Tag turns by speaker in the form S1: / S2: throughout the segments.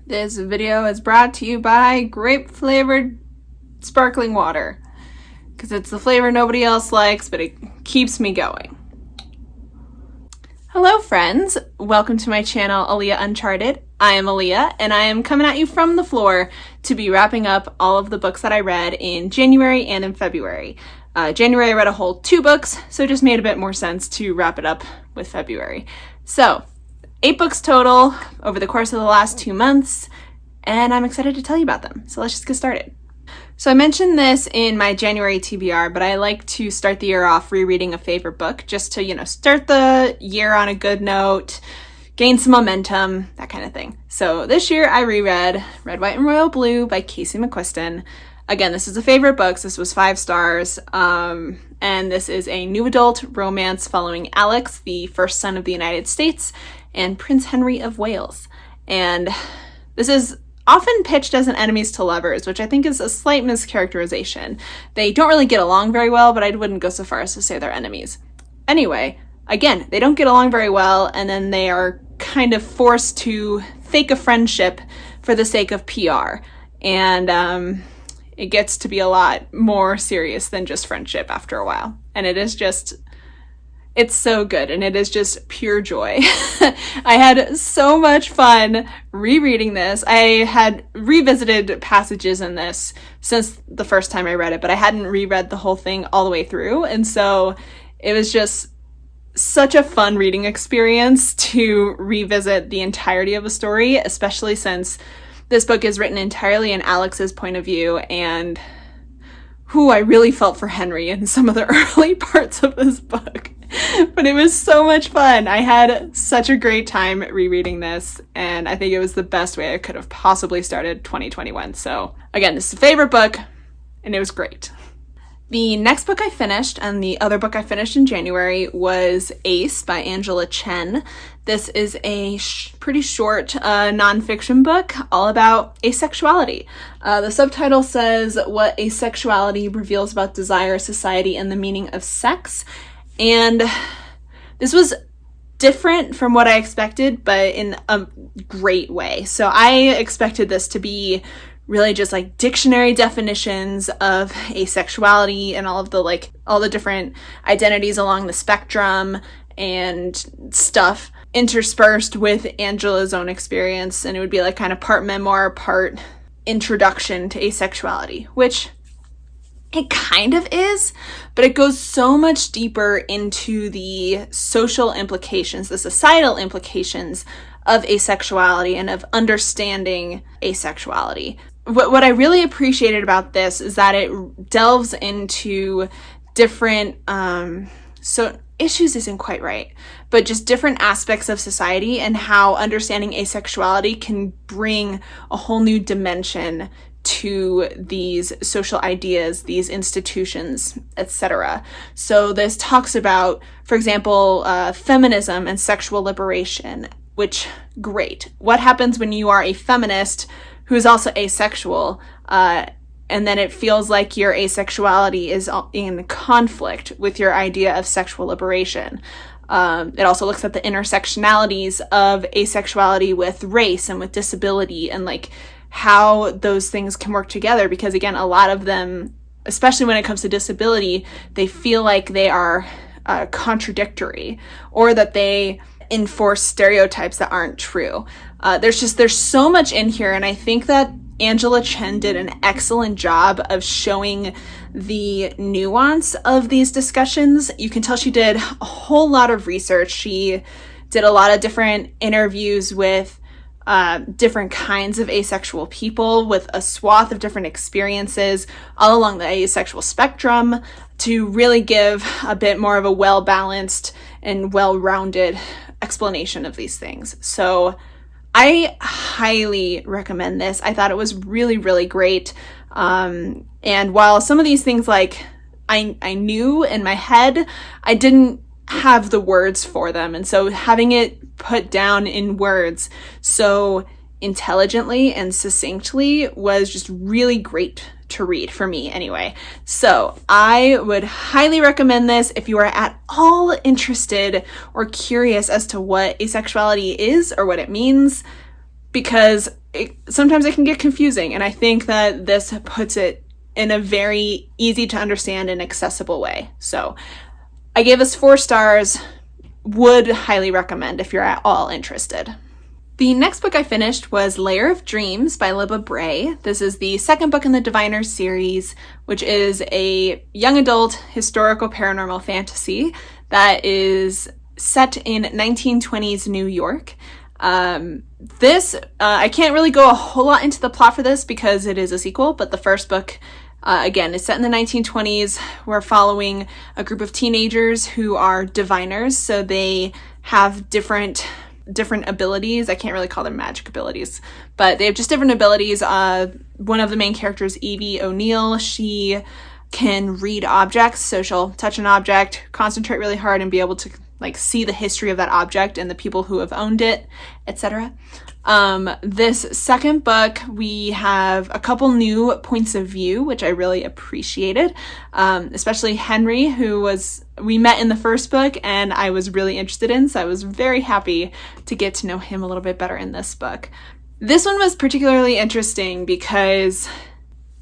S1: This video is brought to you by grape-flavored sparkling water, because it's the flavor nobody else likes, but it keeps me going. Hello friends, welcome to my channel Aaliyah Uncharted. I am Aaliyah, and I am coming at you from the floor to be wrapping up all of the books that I read in January and in February. January I read a whole 2 books, so it just made a bit more sense to wrap it up with February. So, 8 books total over the course of the last 2 months, and I'm excited to tell you about them. So let's just get started. So I mentioned this in my January TBR, but I like to start the year off rereading a favorite book just to, start the year on a good note, gain some momentum, that kind of thing. So this year I reread Red, White, and Royal Blue by Casey McQuiston. Again, this is a favorite book. This was 5 stars. And this is a new adult romance following Alex, the first son of the United States, and Prince Henry of Wales. And this is often pitched as an enemies to lovers, which I think is a slight mischaracterization. They don't really get along very well, but I wouldn't go so far as to say they're enemies. Anyway, again, they don't get along very well, and then they are kind of forced to fake a friendship for the sake of PR. And it gets to be a lot more serious than just friendship after a while. And it's so good, and it is just pure joy. I had so much fun rereading this. I had revisited passages in this since the first time I read it, but I hadn't reread the whole thing all the way through, and so it was just such a fun reading experience to revisit the entirety of a story, especially since this book is written entirely in Alex's point of view, and I really felt for Henry in some of the early parts of this book. But it was so much fun. I had such a great time rereading this, and I think it was the best way I could have possibly started 2021. So again, this is a favorite book, and it was great. The next book I finished, and the other book I finished in January, was Ace by Angela Chen. This is a pretty short nonfiction book all about asexuality. The subtitle says, "What Asexuality Reveals About Desire, Society, and the Meaning of Sex." And this was different from what I expected, but in a great way. So I expected this to be really just like dictionary definitions of asexuality and all the different identities along the spectrum and stuff interspersed with Angela's own experience. And it would be like kind of part memoir, part introduction to asexuality, which it kind of is, but it goes so much deeper into the social implications, the societal implications of asexuality and of understanding asexuality. What I really appreciated about this is that it delves into different, so issues isn't quite right, but just different aspects of society and how understanding asexuality can bring a whole new dimension to these social ideas, these institutions, etc. So this talks about, for example, feminism and sexual liberation, which, great. What happens when you are a feminist who is also asexual, and then it feels like your asexuality is in conflict with your idea of sexual liberation? It also looks at the intersectionalities of asexuality with race and with disability, and how those things can work together, because again, a lot of them, especially when it comes to disability, they feel like they are contradictory, or that they enforce stereotypes that aren't true. There's so much in here, and I think that Angela Chen did an excellent job of showing the nuance of these discussions. You can tell she did a whole lot of research. She did a lot of different interviews with different kinds of asexual people with a swath of different experiences all along the asexual spectrum to really give a bit more of a well-balanced and well-rounded explanation of these things. So I highly recommend this. I thought it was really, really great. And while some of these things I knew in my head, I didn't have the words for them. And so having it put down in words so intelligently and succinctly was just really great to read, for me anyway. So I would highly recommend this if you are at all interested or curious as to what asexuality is or what it means, because sometimes it can get confusing, and I think that this puts it in a very easy to understand and accessible way. So I gave this 4 stars, would highly recommend if you're at all interested. The next book I finished was Lair of Dreams by Libba Bray. This is the second book in the Diviners series, which is a young adult historical paranormal fantasy that is set in 1920s New York. I can't really go a whole lot into the plot for this because it is a sequel, but the first book, again, is set in the 1920s. We're following a group of teenagers who are diviners, so they have different abilities. I can't really call them magic abilities, but they have just different abilities. One of the main characters, Evie O'Neill, she can read objects, so she'll touch an object, concentrate really hard, and be able to see the history of that object and the people who have owned it, etc. This second book, we have a couple new points of view, which I really appreciated, especially Henry, who we met in the first book and I was really interested in, so I was very happy to get to know him a little bit better in this book. This one was particularly interesting because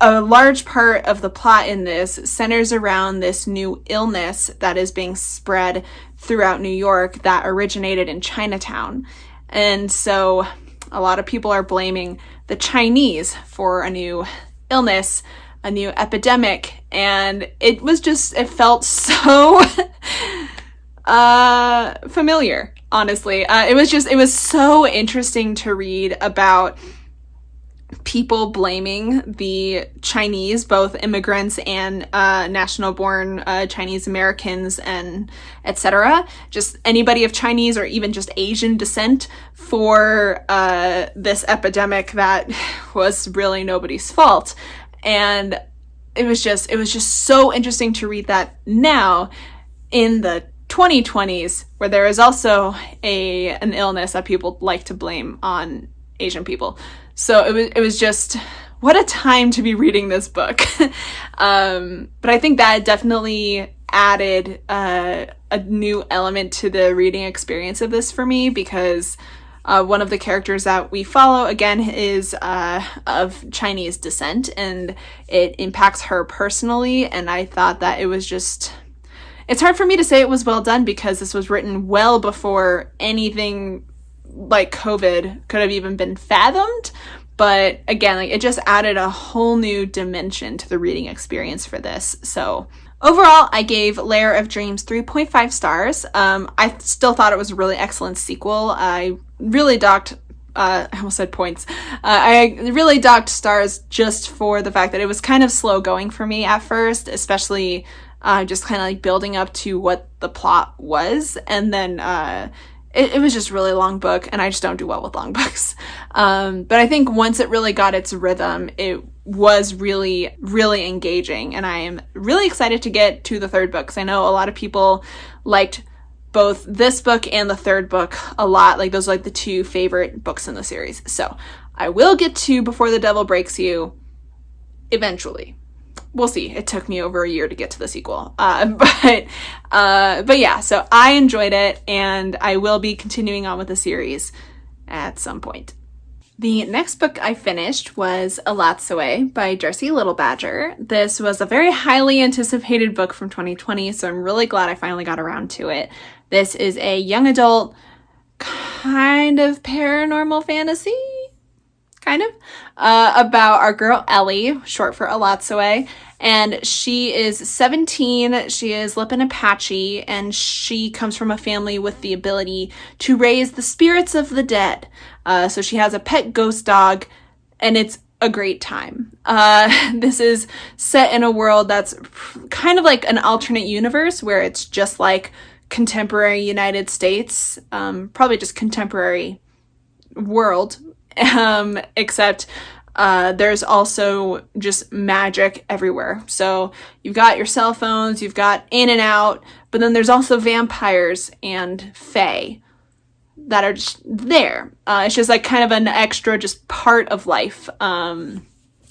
S1: a large part of the plot in this centers around this new illness that is being spread throughout New York that originated in Chinatown. And so a lot of people are blaming the Chinese for a new illness, a new epidemic, and it felt so familiar, honestly. It was so interesting to read about people blaming the Chinese, both immigrants and national-born Chinese Americans and etc. Just anybody of Chinese or even just Asian descent for this epidemic that was really nobody's fault. And it was just so interesting to read that now in the 2020s, where there is also an illness that people like to blame on Asian people. So it was just, what a time to be reading this book. But I think that definitely added a new element to the reading experience of this for me, because one of the characters that we follow, again, is of Chinese descent, and it impacts her personally, and I thought that it was just... It's hard for me to say it was well done because this was written well before anything like COVID could have even been fathomed. But again, it just added a whole new dimension to the reading experience for this. So overall, I gave Lair of Dreams 3.5 stars. I still thought it was a really excellent sequel. I really docked I almost said points. I really docked stars just for the fact that it was kind of slow going for me at first, especially just kind of building up to what the plot was. And then it was just a really long book, and I just don't do well with long books. But I think once it really got its rhythm, it was really, really engaging. And I am really excited to get to the third book, because I know a lot of people liked both this book and the third book a lot. Those are the 2 favorite books in the series. So I will get to Before the Devil Breaks You eventually. We'll see. It took me over a year to get to the sequel. But yeah, so I enjoyed it, and I will be continuing on with the series at some point. The next book I finished was Elatsoe by Darcy Little Badger. This was a very highly anticipated book from 2020, so I'm really glad I finally got around to it. This is a young adult kind of paranormal fantasy, about our girl Ellie, short for Elatsoe, and she is 17, she is Lip and Apache, and she comes from a family with the ability to raise the spirits of the dead. So she has a pet ghost dog, and it's a great time. This is set in a world that's kind of like an alternate universe, where it's just like contemporary United States, probably just contemporary world, except there's also just magic everywhere. So you've got your cell phones, you've got in and out, but then there's also vampires and fae that are just there. It's just kind of an extra just part of life,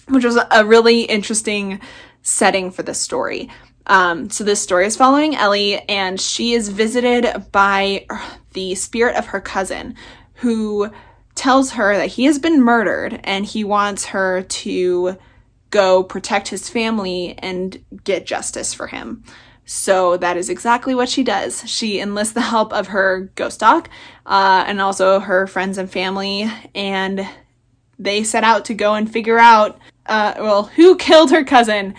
S1: which was a really interesting setting for this story. So this story is following Ellie, and she is visited by the spirit of her cousin, who tells her that he has been murdered and he wants her to go protect his family and get justice for him. So that is exactly what she does. She enlists the help of her ghost dog and also her friends and family, and they set out to go and figure out, who killed her cousin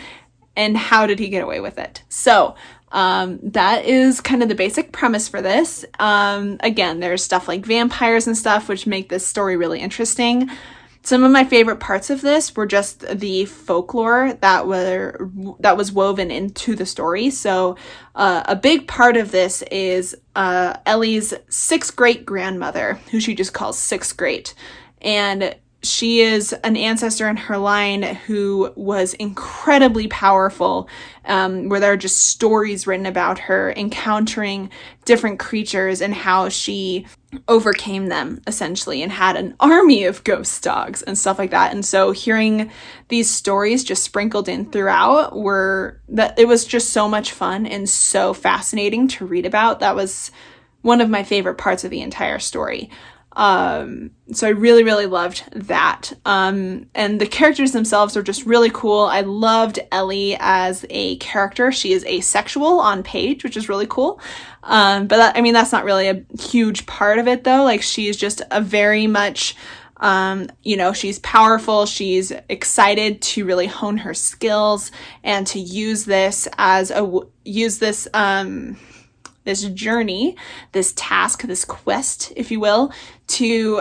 S1: and how did he get away with it. So that is kind of the basic premise for this. Again, there's stuff like vampires and stuff, which make this story really interesting. Some of my favorite parts of this were just the folklore that was woven into the story. So a big part of this is Ellie's sixth great grandmother, who she just calls Sixth Great. And she is an ancestor in her line who was incredibly powerful, where there are just stories written about her encountering different creatures and how she overcame them, essentially, and had an army of ghost dogs and stuff like that. And so hearing these stories just sprinkled in throughout it was just so much fun and so fascinating to read about. That was one of my favorite parts of the entire story. So I really, really loved that. And the characters themselves are just really cool. I loved Ellie as a character. She is asexual on page, which is really cool. But that's not really a huge part of it though. Like, she's just a very much, she's powerful. She's excited to really hone her skills and to use this this journey, this task, this quest, if you will, to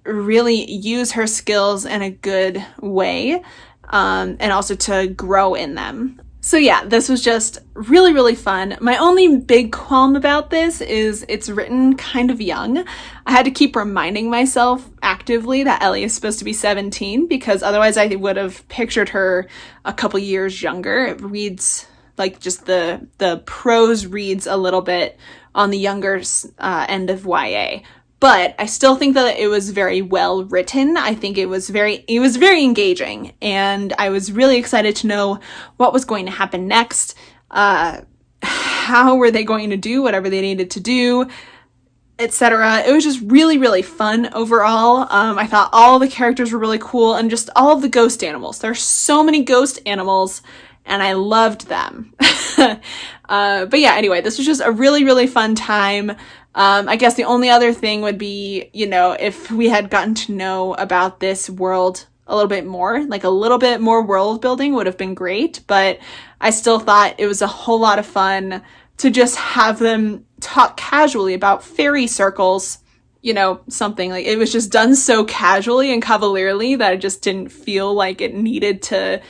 S1: really use her skills in a good way, and also to grow in them. So yeah, this was just really, really fun. My only big qualm about this is it's written kind of young. I had to keep reminding myself actively that Ellie is supposed to be 17, because otherwise I would have pictured her a couple years younger. It reads like just the prose reads a little bit on the younger end of YA. But I still think that it was very well written. I think it was very engaging, and I was really excited to know what was going to happen next. How were they going to do whatever they needed to do, etc. It was just really, really fun overall. I thought all the characters were really cool, and just all of the ghost animals. There's so many ghost animals, and I loved them. But yeah, anyway, this was just a really, really fun time. I guess the only other thing would be, if we had gotten to know about this world a little bit more, like a little bit more world building would have been great. But I still thought it was a whole lot of fun to just have them talk casually about fairy circles, something like it was just done so casually and cavalierly that it just didn't feel like it needed to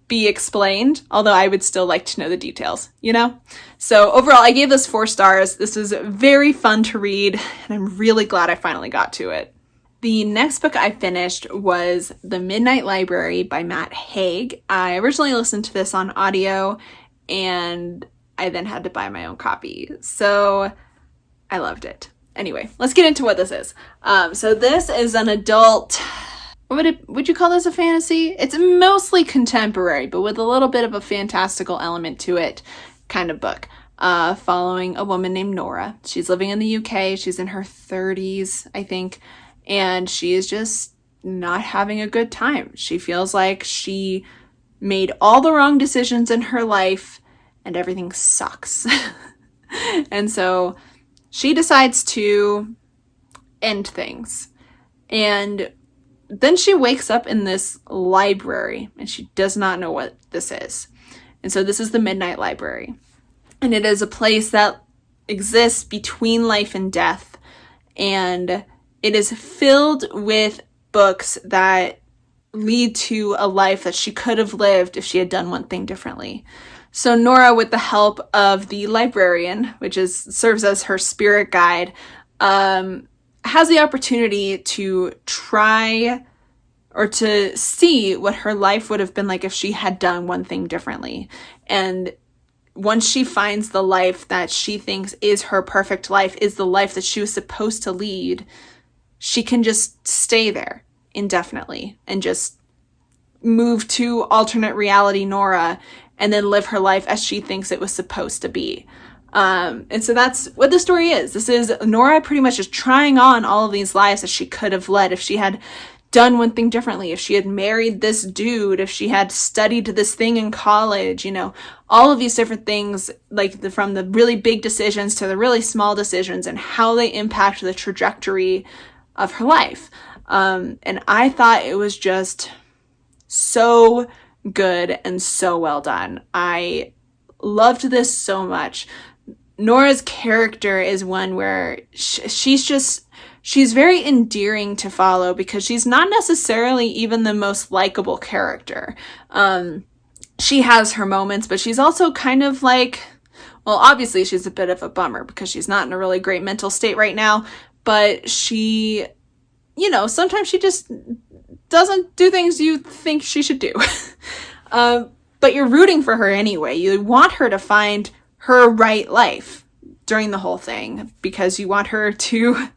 S1: be explained, although I would still like to know the details, So overall, I gave this 4 stars. This was very fun to read, and I'm really glad I finally got to it. The next book I finished was The Midnight Library by Matt Haig. I originally listened to this on audio, and I then had to buy my own copy. So I loved it. Anyway, let's get into what this is. So this is an adult... Would you call this a fantasy? It's mostly contemporary, but with a little bit of a fantastical element to it kind of book, following a woman named Nora. She's living in the UK. She's in her 30s, I think, and she is just not having a good time. She feels like she made all the wrong decisions in her life and everything sucks. And so she decides to end things. And then she wakes up in this library, and she does not know what this is. And so this is the Midnight Library. And it is a place that exists between life and death. And it is filled with books that lead to a life that she could have lived if she had done one thing differently. So Nora, with the help of the librarian, which serves as her spirit guide, has the opportunity to try or to see what her life would have been like if she had done one thing differently. And once she finds the life that she thinks is her perfect life, is the life that she was supposed to lead, she can just stay there indefinitely and just move to alternate reality Nora and then live her life as she thinks it was supposed to be. And so that's what the story is. This is Nora pretty much just trying on all of these lives that she could have led if she had done one thing differently, if she had married this dude, if she had studied this thing in college, you know, all of these different things, like from the really big decisions to the really small decisions and how they impact the trajectory of her life. And I thought it was just so good and so well done. I loved this so much. Nora's character is one where she's very endearing to follow because she's not necessarily even the most likable character. She has her moments, but she's also kind of like, well, obviously she's a bit of a bummer because she's not in a really great mental state right now, but she, you know, sometimes she just doesn't do things you think she should do. But you're rooting for her anyway. You want her to find her right life during the whole thing because you want her to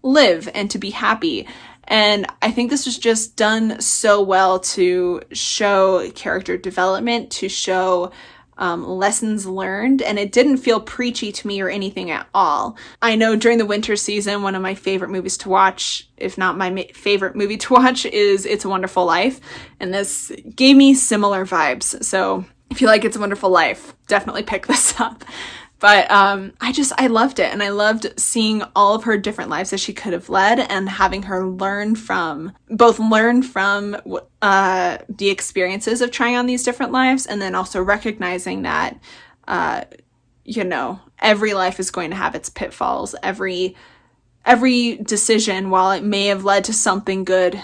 S1: live and to be happy. And I think this was just done so well to show character development, to show lessons learned, and it didn't feel preachy to me or anything at all. I know during the winter season, one of my favorite movies to watch, if not my favorite movie to watch, is It's a Wonderful Life, and this gave me similar vibes. So if you like It's a Wonderful Life, definitely pick this up. But I loved it, and I loved seeing all of her different lives that she could have led and having her learn from the experiences of trying on these different lives, and then also recognizing that, you know, every life is going to have its pitfalls. Every decision, while it may have led to something good,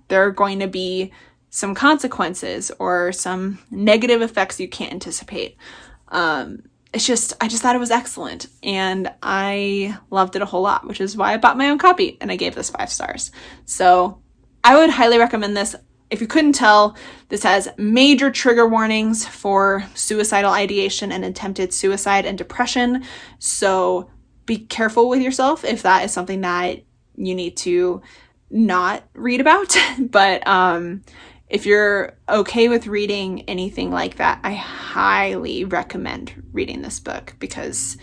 S1: there are going to be some consequences or some negative effects you can't anticipate. I just thought it was excellent, and I loved it a whole lot, which is why I bought my own copy, and I gave this 5 stars. So I would highly recommend this. If you couldn't tell, this has major trigger warnings for suicidal ideation and attempted suicide and depression. So be careful with yourself if that is something that you need to not read about. But if you're okay with reading anything like that, I highly recommend reading this book because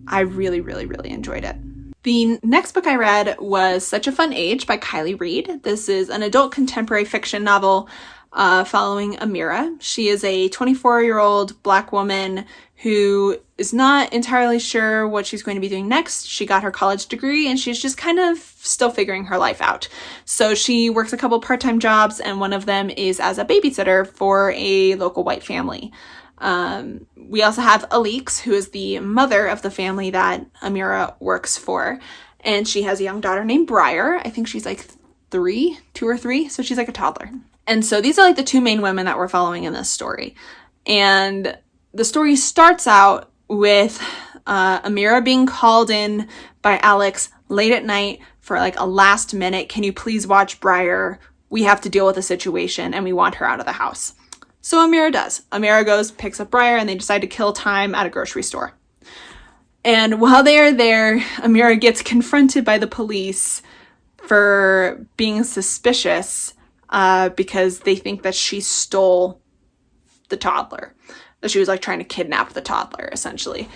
S1: I really, really, really enjoyed it. The next book I read was Such a Fun Age by Kylie Reed. This is an adult contemporary fiction novel following Amira. She is a 24-year-old Black woman who is not entirely sure what she's going to be doing next. She got her college degree and she's just kind of still figuring her life out. So she works a couple part-time jobs, and one of them is as a babysitter for a local white family. We also have Elatsoe, who is the mother of the family that Amira works for, and she has a young daughter named Briar. I think she's like 2 or 3, so she's like a toddler. And so these are like the 2 main women that we're following in this story. And the story starts out with Amira being called in by Alex late at night for like a last minute, can you please watch Briar? We have to deal with a situation and we want her out of the house. So Amira does. Amira goes, picks up Briar, and they decide to kill time at a grocery store. And while they are there, Amira gets confronted by the police for being suspicious because they think that she stole the toddler. That she was like trying to kidnap the toddler, essentially.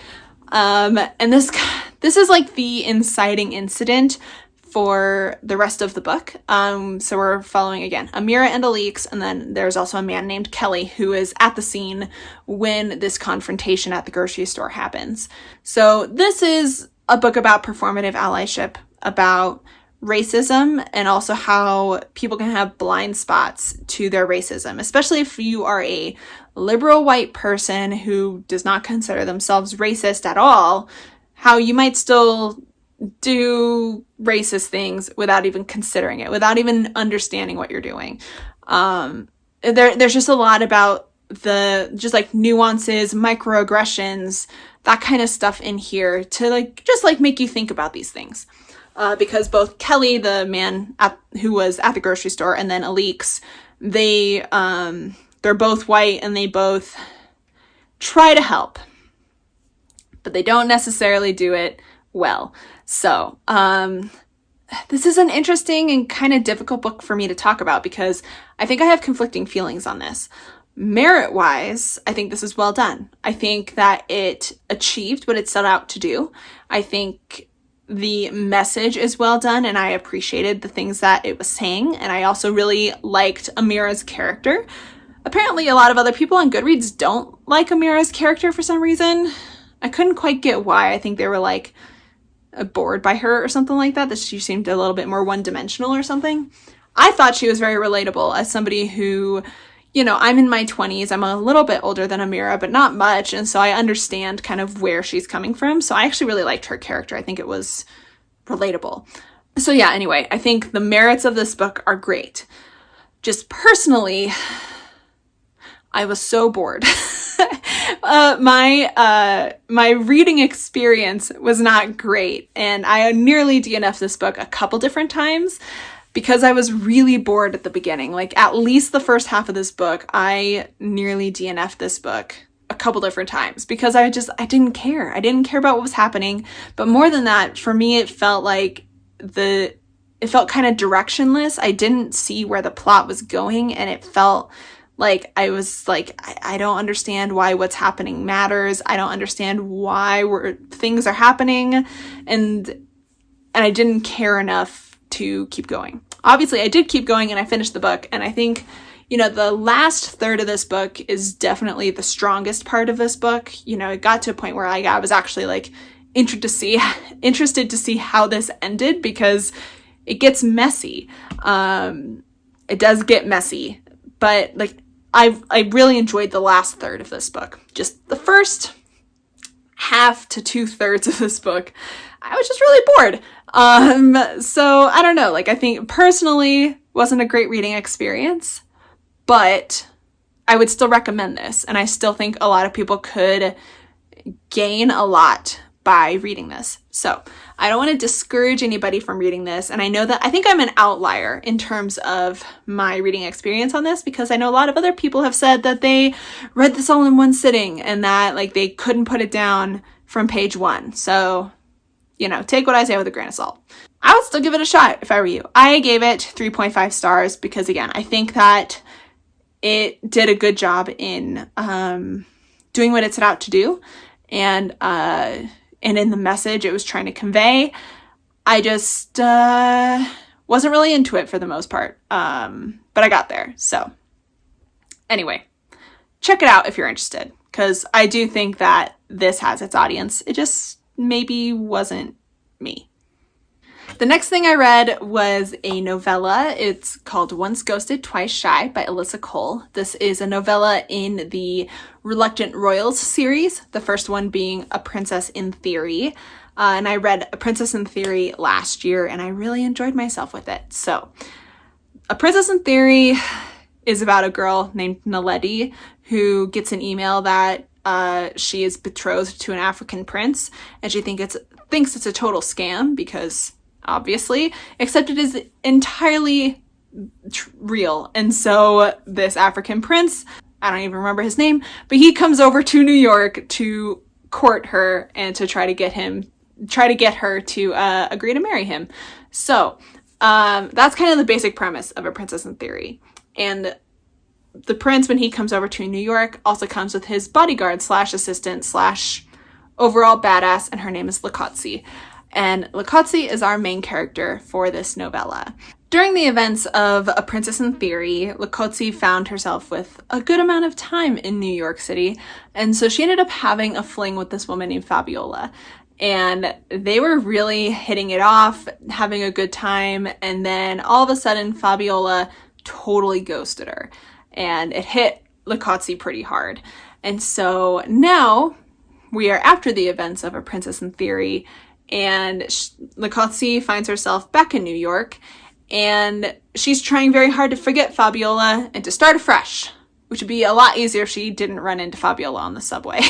S1: And this is like the inciting incident for the rest of the book. So we're following again Amira and Elatsoe, and then there's also a man named Kelly who is at the scene when this confrontation at the grocery store happens. So this is a book about performative allyship, about racism, and also how people can have blind spots to their racism, especially if you are a liberal white person who does not consider themselves racist at all, how you might still do racist things without even considering it, without even understanding what you're doing. There's just a lot about the just like nuances, microaggressions, that kind of stuff in here to like just like make you think about these things. Because both Kelly, the man who was at the grocery store, and then Elatsoe, they're both white and they both try to help, but they don't necessarily do it well. So, this is an interesting and kind of difficult book for me to talk about because I think I have conflicting feelings on this. Merit-wise, I think this is well done. I think that it achieved what it set out to do. I think the message is well done, and I appreciated the things that it was saying, and I also really liked Amira's character. Apparently, a lot of other people on Goodreads don't like Amira's character for some reason. I couldn't quite get why. I think they were like bored by her or something like that she seemed a little bit more one-dimensional or something. I thought she was very relatable as somebody who, you know, I'm in my 20s. I'm a little bit older than Amira, but not much. And so I understand kind of where she's coming from. So I actually really liked her character. I think it was relatable. So yeah, anyway, I think the merits of this book are great. Just personally, I was so bored. My reading experience was not great. And I nearly DNF'd this book a couple different times, because I was really bored at the beginning. Like, at least the first half of this book, I nearly DNF'd this book a couple different times because I didn't care. I didn't care about what was happening. But more than that, for me, it felt like it felt kind of directionless. I didn't see where the plot was going, and it felt like I was like, I don't understand why what's happening matters. I don't understand why things are happening. And I didn't care enough to keep going. Obviously, I did keep going and I finished the book. And I think, you know, the last third of this book is definitely the strongest part of this book. You know, it got to a point where I was actually like interested to see how this ended, because it gets messy. It does get messy, but like I really enjoyed the last third of this book. Just the first half to 2/3 of this book, I was just really bored. So I don't know, like, I think personally wasn't a great reading experience, but I would still recommend this. And I still think a lot of people could gain a lot by reading this. So I don't want to discourage anybody from reading this. And I know that I think I'm an outlier in terms of my reading experience on this, because I know a lot of other people have said that they read this all in one sitting and that like they couldn't put it down from page 1. So, you know, take what I say with a grain of salt. I would still give it a shot if I were you. I gave it 3.5 stars because, again, I think that it did a good job in doing what it set out to do, and in the message it was trying to convey. I just wasn't really into it for the most part, but I got there. So anyway, check it out if you're interested, because I do think that this has its audience. It just maybe wasn't me. The next thing I read was a novella. It's called Once Ghosted, Twice Shy by Alyssa Cole. This is a novella in the Reluctant Royals series, the first one being A Princess in Theory. And I read A Princess in Theory last year, and I really enjoyed myself with it. So, A Princess in Theory is about a girl named Naledi who gets an email that she is betrothed to an African prince, and she thinks it's a total scam, because obviously, except it is entirely real. And so this African prince, I don't even remember his name, but he comes over to New York to court her and to try to get her to agree to marry him. So that's kind of the basic premise of A Princess in Theory. And the prince, when he comes over to New York, also comes with his bodyguard / assistant / overall badass, and her name is Elatsoe. And Elatsoe is our main character for this novella. During the events of A Princess in Theory, Elatsoe found herself with a good amount of time in New York City, and so she ended up having a fling with this woman named Fabiola. And they were really hitting it off, having a good time, and then all of a sudden Fabiola totally ghosted her. And it hit Elatsoe pretty hard. And so now we are after the events of A Princess in Theory, and Elatsoe finds herself back in New York, and she's trying very hard to forget Fabiola and to start afresh, which would be a lot easier if she didn't run into Fabiola on the subway.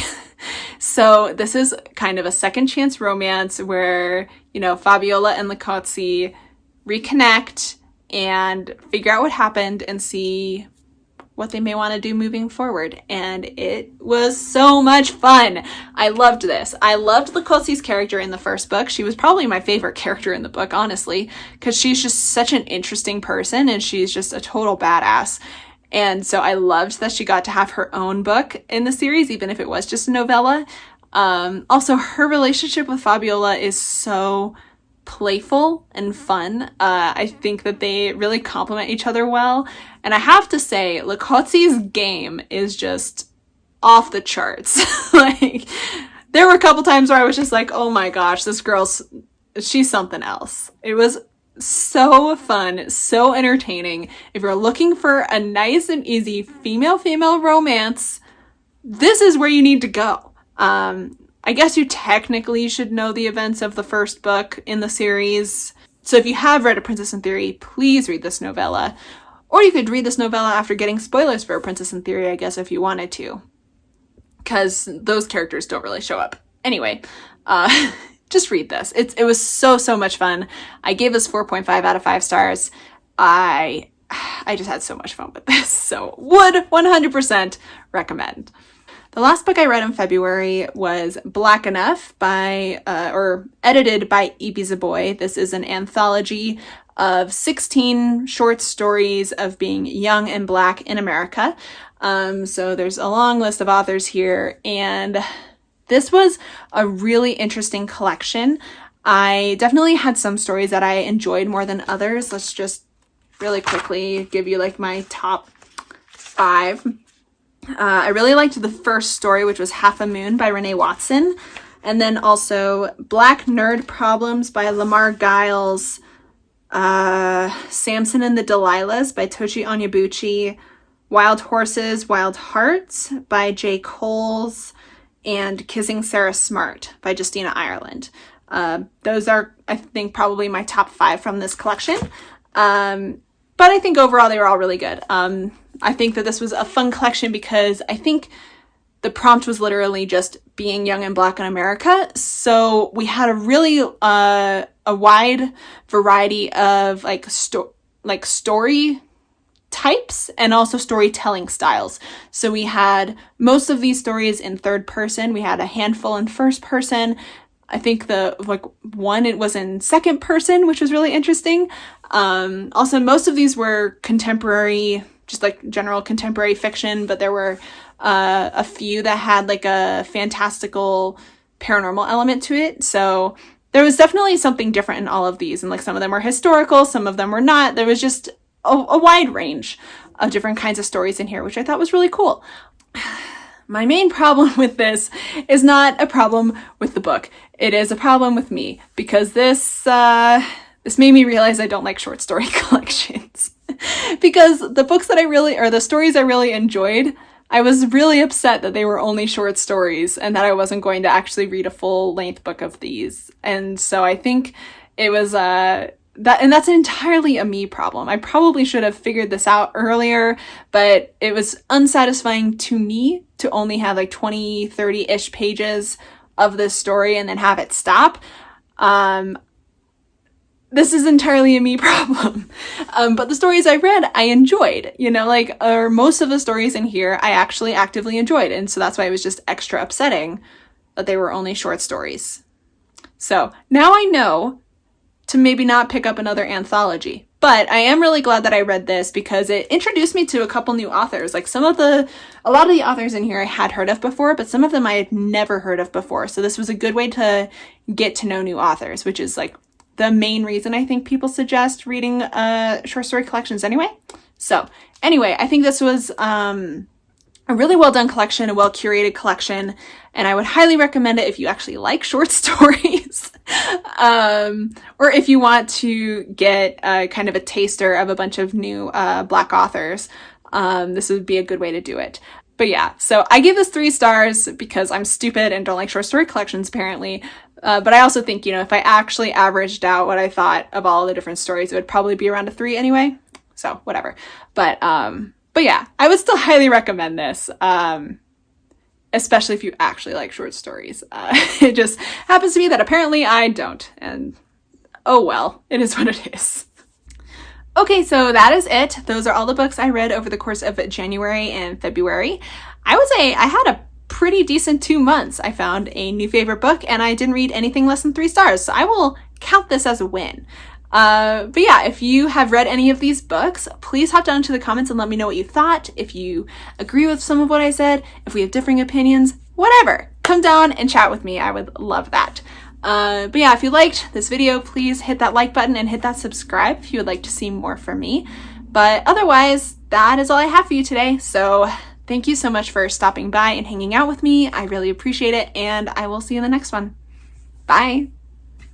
S1: So this is kind of a second chance romance where, you know, Fabiola and Elatsoe reconnect and figure out what happened and see what they may want to do moving forward. And it was so much fun. I loved this. I loved Elatsoe's character in the first book. She was probably my favorite character in the book, honestly, because she's just such an interesting person and she's just a total badass. And so I loved that she got to have her own book in the series, even if it was just a novella. Also, her relationship with Fabiola is so playful and fun. I think that they really complement each other well. And I have to say, Lakotzi's game is just off the charts. Like, there were a couple times where I was just like, oh my gosh, she's something else. It was so fun, so entertaining. If you're looking for a nice and easy female-female romance, this is where you need to go. I guess you technically should know the events of the first book in the series. So if you have read A Princess in Theory, please read this novella. Or you could read this novella after getting spoilers for A Princess in Theory, I guess, if you wanted to. Because those characters don't really show up. Anyway, just read this. It was so much fun. I gave this 4.5 out of 5 stars. I just had so much fun with this. So would 100% recommend. The last book I read in February was Black Enough or edited by Ibizaboy. This is an anthology of 16 short stories of being young and Black in America. So there's a long list of authors here, and this was a really interesting collection. I definitely had some stories that I enjoyed more than others. Let's just really quickly give you like my top 5. I really liked the first story, which was Half a Moon by Renee Watson. And then also Black Nerd Problems by Lamar Giles. Samson and the Delilahs by Tochi Onyebuchi. Wild Horses, Wild Hearts by J. Coles. And Kissing Sarah Smart by Justina Ireland. Those are, I think, probably my top 5 from this collection. But I think overall they were all really good. I think that this was a fun collection because I think the prompt was literally just being young and Black in America. So we had a really a wide variety of story types and also storytelling styles. So we had most of these stories in third person. We had a handful in first person. I think it was in second person, which was really interesting. Also, most of these were contemporary, just like general contemporary fiction, but there were a few that had like a fantastical paranormal element to it. So there was definitely something different in all of these. And like some of them were historical, some of them were not. There was just a wide range of different kinds of stories in here, which I thought was really cool. My main problem with this is not a problem with the book. It is a problem with me because this made me realize I don't like short story collections. Because the stories I really enjoyed, I was really upset that they were only short stories and that I wasn't going to actually read a full length book of these. And so I think it was that's entirely a me problem. I probably should have figured this out earlier, but it was unsatisfying to me to only have like 20, 30-ish pages of this story and then have it stop. This is entirely a me problem. But the stories I read, I enjoyed, most of the stories in here, I actually actively enjoyed. And so that's why it was just extra upsetting that they were only short stories. So now I know to maybe not pick up another anthology. But I am really glad that I read this because it introduced me to a couple new authors. Like a lot of the authors in here I had heard of before, but some of them I had never heard of before. So this was a good way to get to know new authors, which is like the main reason I think people suggest reading short story collections anyway. So anyway, I think this was a really well done collection, a well curated collection, and I would highly recommend it if you actually like short stories. Or if you want to get kind of a taster of a bunch of new Black authors, this would be a good way to do it. But yeah, so I give this 3 stars because I'm stupid and don't like short story collections apparently. But I also think, if I actually averaged out what I thought of all the different stories, it would probably be around a 3 anyway. So whatever. But yeah, I would still highly recommend this. Especially if you actually like short stories. It just happens to be that apparently I don't. And oh well, it is what it is. Okay, so that is it. Those are all the books I read over the course of January and February. I would say I had a pretty decent 2 months. I found a new favorite book and I didn't read anything less than 3 stars. So I will count this as a win. But yeah, if you have read any of these books, please hop down into the comments and let me know what you thought. If you agree with some of what I said, if we have differing opinions, whatever, come down and chat with me. I would love that. But yeah, if you liked this video, please hit that like button and hit that subscribe if you would like to see more from me. But otherwise, that is all I have for you today. So thank you so much for stopping by and hanging out with me. I really appreciate it, and I will see you in the next one. Bye.